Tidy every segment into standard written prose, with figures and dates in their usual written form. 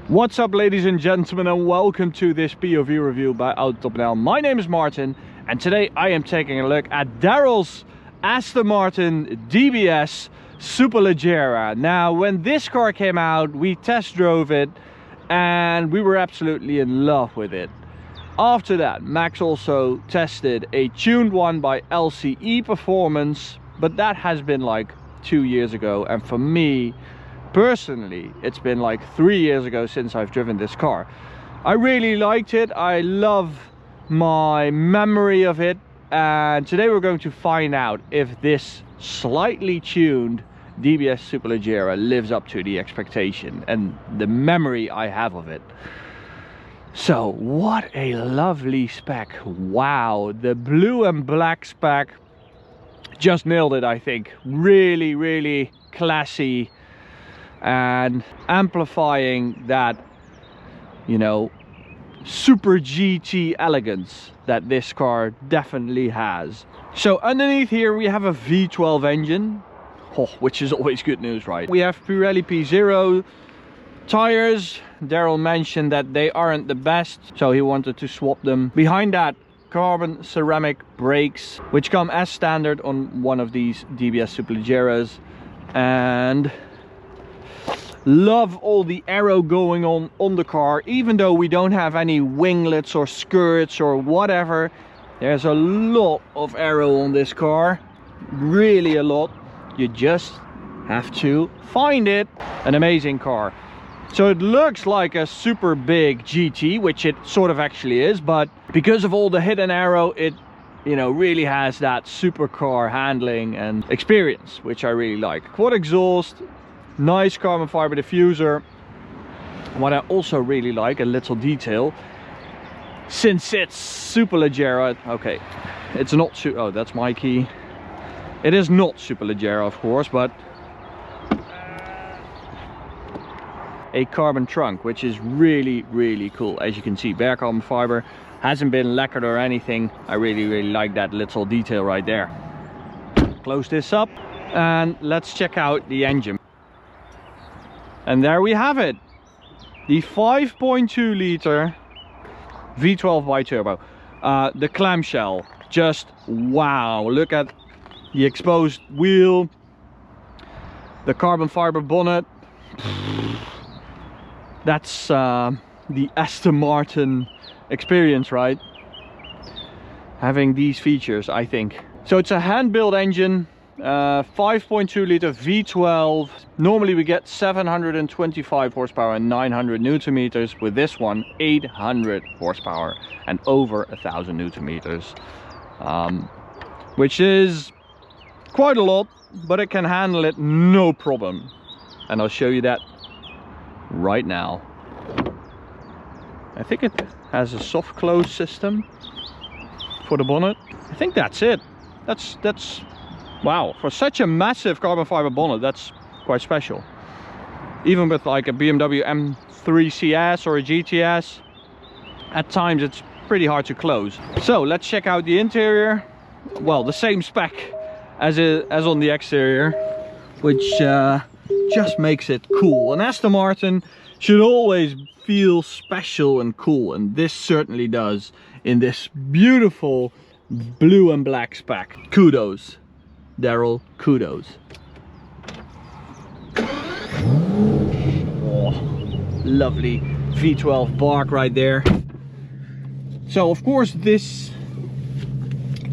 What's up, ladies and gentlemen, and welcome to this POV review by Autobahn. My name is Martin, and today I am taking a look at Daryl's Aston Martin DBS Superleggera. Now, when this car came out, we test drove it and we were absolutely in love with it. After that, Max also tested a tuned one by LCE Performance, but that has been like 2 years ago, and for me personally, it's been like 3 years ago since I've driven this car. I really liked it. I love my memory of it, and today we're going to find out if this slightly tuned DBS Superleggera lives up to the expectation and the memory I have of it. So, what a lovely spec. Wow, the blue and black spec just nailed it, I think. Really, really classy, and amplifying that, you know, super GT elegance that this car definitely has. So underneath here we have a V12 engine, which is always good news, right? We have Pirelli P0 tires. Daryl mentioned that they aren't the best, so he wanted to swap them. Behind that, carbon ceramic brakes, which come as standard on one of these DBS Superleggeras. And love all the aero going on the car. Even though we don't have any winglets or skirts or whatever, there's a lot of aero on this car, really a lot. You just have to find it. An amazing car. So it looks like a super big GT, which it sort of actually is, but because of all the hidden aero, it, you know, really has that supercar handling and experience, which I really like. Quad exhaust, nice carbon fiber diffuser. What I also really like, a little detail, since it's Superleggera, okay, it's not oh, that's my key. It is not Superleggera, of course, but a carbon trunk, which is really, really cool. As you can see, bare carbon fiber, hasn't been lacquered or anything. I really like that little detail right there. Close this up and let's check out the engine. And there we have it, the 5.2 liter V12 bi-turbo. The clamshell, just wow. Look at the exposed wheel, the carbon fiber bonnet. That's the Aston Martin experience, right? Having these features, I think. So it's a hand-built engine, 5.2 liter V12. Normally we get 725 horsepower and 900 newton meters. With this one, 800 horsepower and over 1000 newton meters, which is quite a lot, but it can handle it no problem. And I'll show you that right now. I think it has a soft close system for the bonnet. I think that's it. That's wow, for such a massive carbon fiber bonnet, that's quite special. Even with like a BMW M3 CS or a GTS, at times it's pretty hard to close. So let's check out the interior. Well, the same spec as on the exterior, which just makes it cool. And Aston Martin should always feel special and cool, and this certainly does in this beautiful blue and black spec. Kudos, Daryl, kudos. Oh, lovely V12 bark right there. So of course this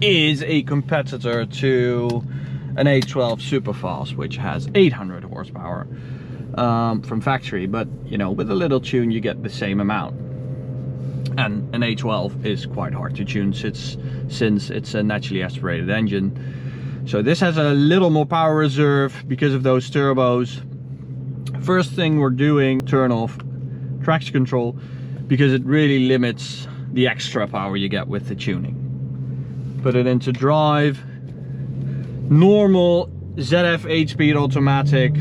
is a competitor to an A12 Superfast, which has 800 horsepower from factory, but you know, with a little tune you get the same amount. And an A12 is quite hard to tune since it's a naturally aspirated engine. So this has a little more power reserve because of those turbos. First thing we're doing, turn off traction control, because it really limits the extra power you get with the tuning. Put it into drive. Normal ZF 8-speed automatic,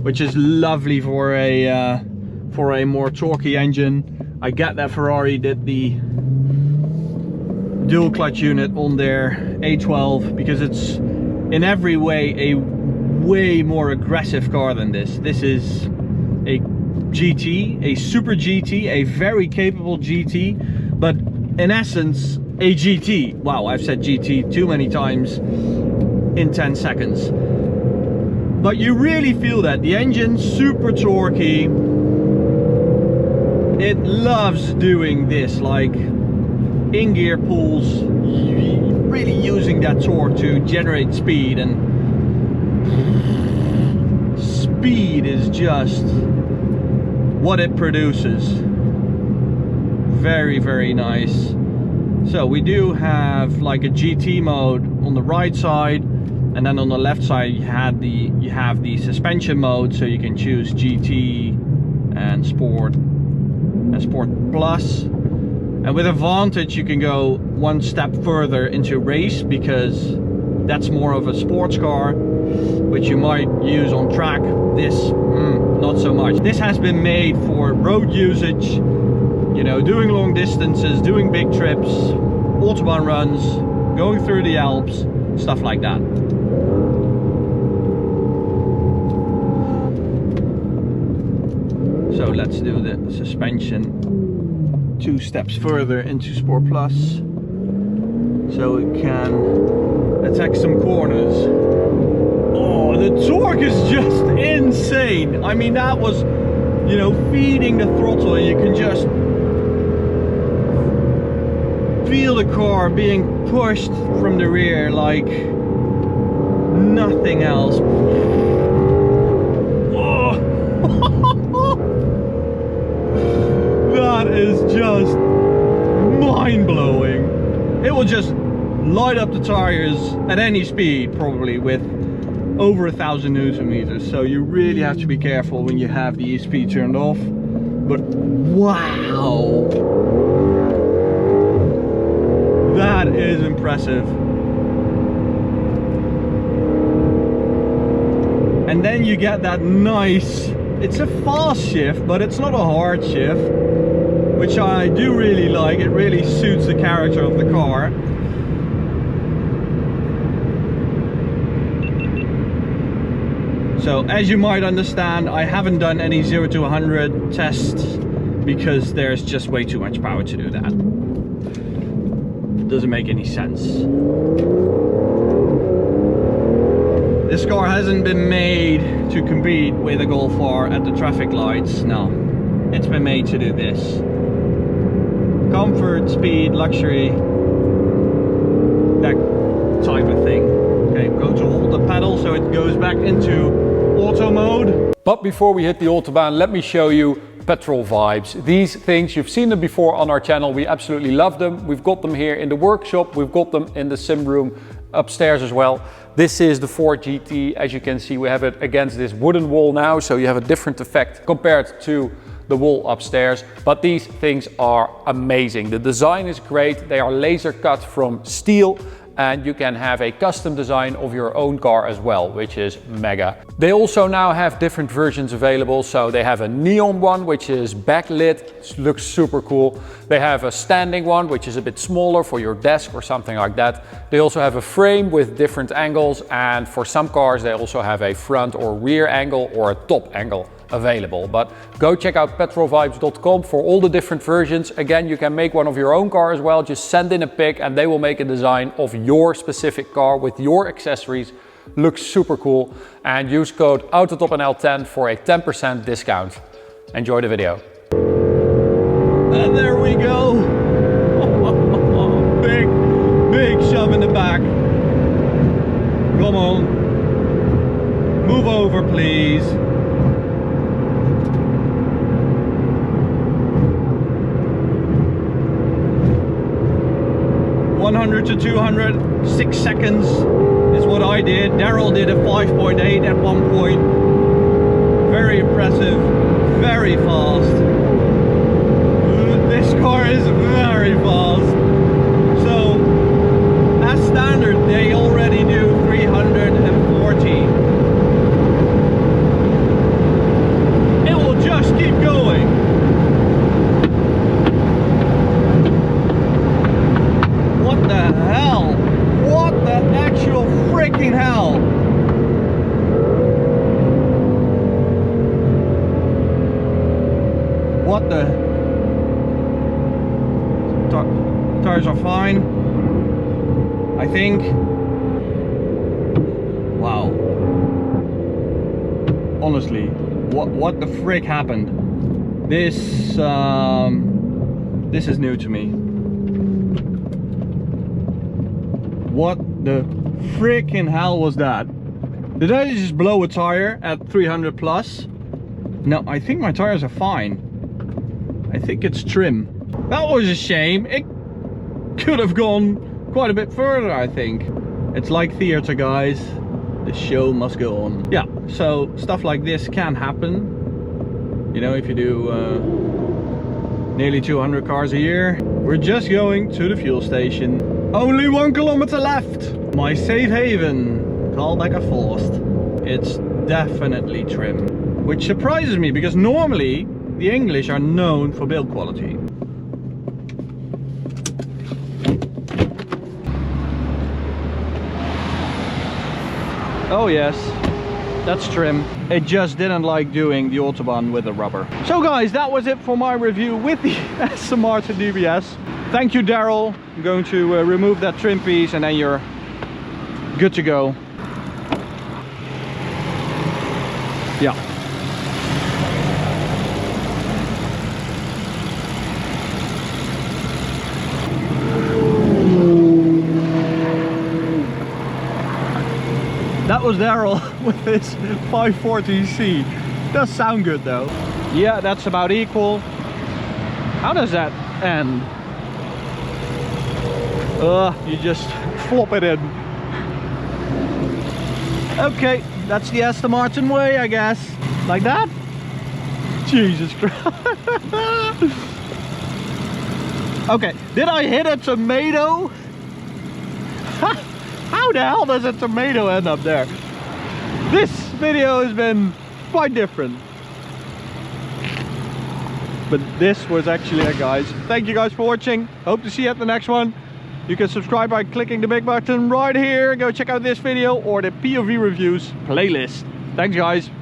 which is lovely for a more torquey engine. I get that Ferrari did the dual clutch unit on their A12 because it's in every way a way more aggressive car than this. This is a GT, a super GT, a very capable GT, but in essence a GT. Wow, I've said GT too many times in 10 seconds. But you really feel that. The engine's super torquey. It loves doing this, like in gear pulls, really using that torque to generate speed, and speed is just what it produces. Very, very nice. So we do have like a GT mode on the right side, and then on the left side you have the suspension mode, so you can choose GT and Sport and Sport Plus. And with Advantage you can go one step further into race, because that's more of a sports car, which you might use on track. This, not so much. This has been made for road usage, you know, doing long distances, doing big trips, Autobahn runs, going through the Alps, stuff like that. So let's do the suspension 2 steps further into Sport Plus, so it can attack some corners. Oh, the torque is just insane. I mean, that was, you know, feeding the throttle, and you can just feel the car being pushed from the rear like nothing else. Oh. That is just mind-blowing. It will just light up the tires at any speed, probably with over 1,000 Newton meters. So you really have to be careful when you have the ESP turned off. But wow, that is impressive. And then you get that nice, it's a fast shift, but it's not a hard shift, which I do really like. It really suits the character of the car. So as you might understand, I haven't done any 0 to 100 tests, because there's just way too much power to do that. Doesn't make any sense. This car hasn't been made to compete with a Golf R at the traffic lights. No, it's been made to do this. Comfort, speed, luxury, that type of thing. Okay, go to hold the pedal so it goes back into auto mode. But before we hit the Autobahn, let me show you petrol vibes. These things, you've seen them before on our channel. We absolutely love them. We've got them here in the workshop. We've got them in the sim room upstairs as well. This is the Ford GT. As you can see, we have it against this wooden wall now, so you have a different effect compared to the wall upstairs. But these things are amazing. The design is great. They are laser cut from steel, and you can have a custom design of your own car as well, which is mega. They also now have different versions available. So they have a neon one, which is backlit, looks super cool. They have a standing one, which is a bit smaller for your desk or something like that. They also have a frame with different angles, and for some cars they also have a front or rear angle or a top angle available. But go check out petrolvibes.com for all the different versions. Again, you can make one of your own car as well. Just send in a pic and they will make a design of your specific car with your accessories. Looks super cool. And use code AUTOTOPNL10 for a 10% discount. Enjoy the video. And there we go. Big shove in the back. Come on. Move over, please. (100 to 200, 6 seconds is what I did. Daryl did a 5.8 at one point. Very impressive, very fast. This car is very fast. So, as standard, they already do 340. It will just keep going. What the hell? What the actual freaking hell? What the? Tires are fine, I think. Wow. Honestly, what the frick happened? This is new to me. What the freaking hell was that? Did I just blow a tire at 300 plus? No, I think my tires are fine. I think it's trim. That was a shame. It could have gone quite a bit further, I think. It's like theater, guys. The show must go on. Yeah, so stuff like this can happen. You know, if you do nearly 200 cars a year. We're just going to the fuel station. Only 1 kilometer left. My safe haven. Callback forced. It's definitely trim. Which surprises me because normally the English are known for build quality. Oh yes, that's trim. It just didn't like doing the Autobahn with the rubber. So guys, that was it for my review with the Aston Martin DBS. Thank you, Daryl. I'm going to remove that trim piece and then you're good to go. Yeah. That was Daryl with his 540C. Does sound good though. Yeah, that's about equal. How does that end? You just flop it in. Okay, that's the Aston Martin way, I guess. Like that? Jesus Christ. Okay, did I hit a tomato? How the hell does a tomato end up there? This video has been quite different. But this was actually it, guys. Thank you guys for watching. Hope to see you at the next one. You can subscribe by clicking the big button right here. Go check out this video or the POV reviews playlist. Thanks, guys.